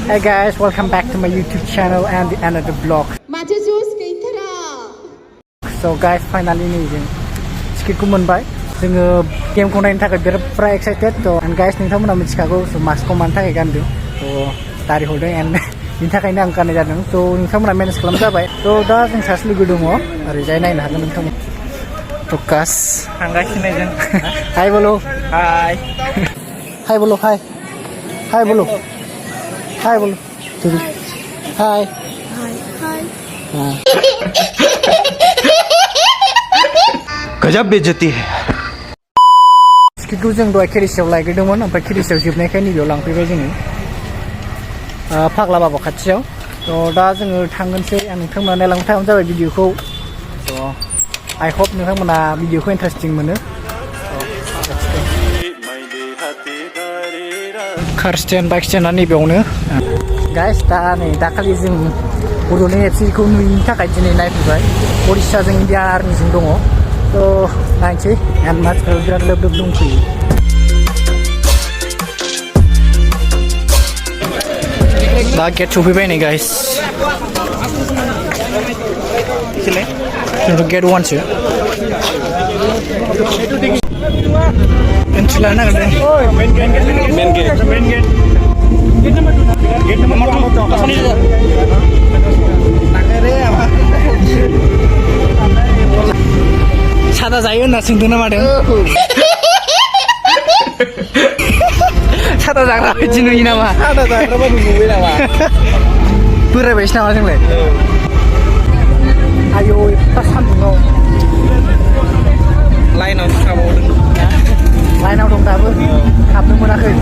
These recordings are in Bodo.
Hey guys, welcome back to my YouTube channel and another vlog. So guys, finally nih skitku मोनबाय जोङो गेमखौ नायनो थाखाय बिराद excited and guys नोंथांमोना मिथिखागौ so मास्कखौ मानो थाखाय गानदों so दारि हरदों and बिनि थाखायनो आं गाननाय जादों so नोंथांमोना मेनेज खालाम जाबाय so दा जों सासे लोगो दङ ओरैजाय नायनो हागोन नोंथांमोन प्रकाश थांगासिनो जों हाय बोलो हाय हाय बोलो हाय हाय बोलो हाय बोलो हाय हाय गजब बेइज्जती है स्किटखौ जों दहाय केरिसियाव लायग्रोदोंमोन ओमफ्राय केरिसियाव जोबनायखाय नैबेयाव लांफैबाय जोङो फाग्ला बाबा खाथियाव थ' दा जोङो थांगोनसै आं नोंथांमोना नायलांबाय थाबानो जाबाय भिडिअखौ थ' आइ होप नोंथांमोना भिडिअखौ इन्टारेस्टिं मोनो कार स्टेन्ड बाइक स्टेन्डआ नैबेयावनो गाइस दा नै दाखालि जों बड'लेण्ड एफसिखौ नुयिनि थाखाय दिनै नायफैबाय उरिस्साजों इन्डिया आर्मिजों दङ थ' नायनोसै एन्ड मानसिफोरा बिराद लोब लोब दंफैयो दा गेट सफैबाय नै गाइस गेट वानसो एन्ट्रि लानो नागिरदों मेन गेट सादा जायो होनना सोंदों ना मादों सादा जाग्रा बायदि नुयो नामा सादा जाग्रा बायदि नुयो नामा बोरायबायसो नामा जोंलाय आयौ एफा सान्दुङाव लाइनाव थाबावदों लाइनाव दं दाबो हाबनो मोनाखै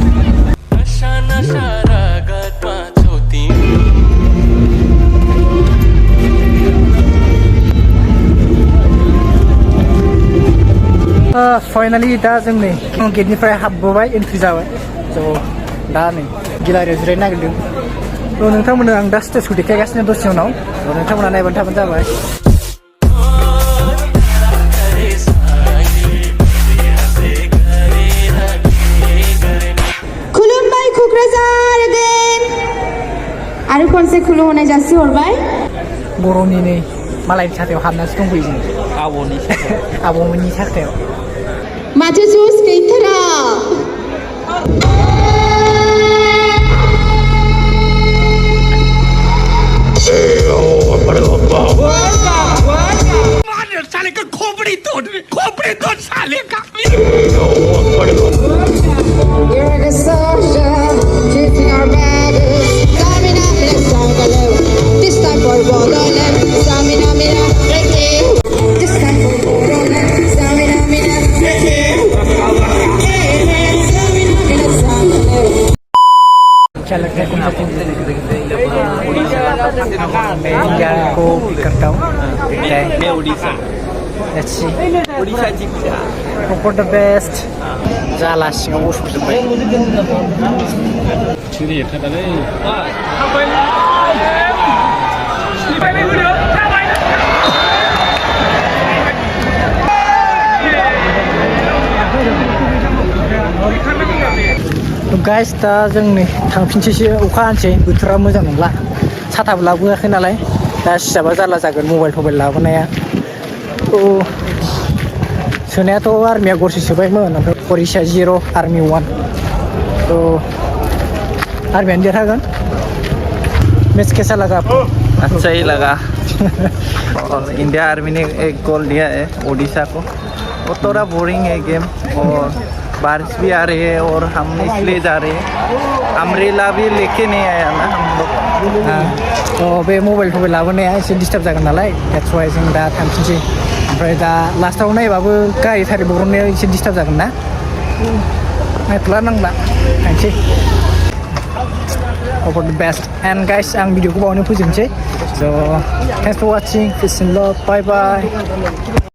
फाइनाली दा जों नै गेटनिफ्राय हाबबोबाय एन्ट्रि जाबाय स' दा नै गिलारियाव जिरायनो नागिरदों थ' नोंथांमोननो आं दा स्टेजखौ देखायगासिनो दसे उनाव थ' नोंथांमोना नायबानो थाबानो जाबाय खुलुमबाय क'क्राझार आरो खनसे खुलुमनाय जासिहरबाय बर'नि नै मालायनि साथायाव हाबनासो दंफैयो जों आब'नि साथायाव आब'मोननि साथायाव माथो जुस गैथारा साले का खोपड़ी तोड़ साले का अच्छा लगता है मैं इंडिया को पिक करता हूँ मैं Orissa Let's see. Orissa Jeet Hope for the best. जाला सिङाव बसजोब्बाय गाइस दा जों नै थांफिनसैसो अखा हानोसै बोथोरा मोजां नंला साथाबो लाबोआखै नालाय दा सिजाबा जारला जागोन मबाइल लाबोनाया सोनायाथ' आर्मिया गरसे सोबायमोन ओमफ्राय उरिस्सा 0 आर्मि 1 थ' आर्मियानो देरहागोन मैच कैसा लगा अच्छा ही लगा और इंडिया आर्मी ने एक गोल दिया है उड़ीसा को वो थोड़ा बोरिंग है गेम और बारिश भी आ रही है और हम इसलिए जा रहे हैं अम्ब्रेला भी लेके नहीं आया ना हम लोग तो बे मबाइल लाबोनाया एसे डिस्टार्ब जागोन नालाय that's why जों दा थांफिनसै ओमफ्राय दा लास्टाव नायबाबो गारि थारि बरननायाव एसे डिस्टार्ब जागोन ना नायथ'ला नांला थांसै for the best and guys आं भिडिअखौ बावनो फोजोबनोसै so thanks for watching peace and love bye bye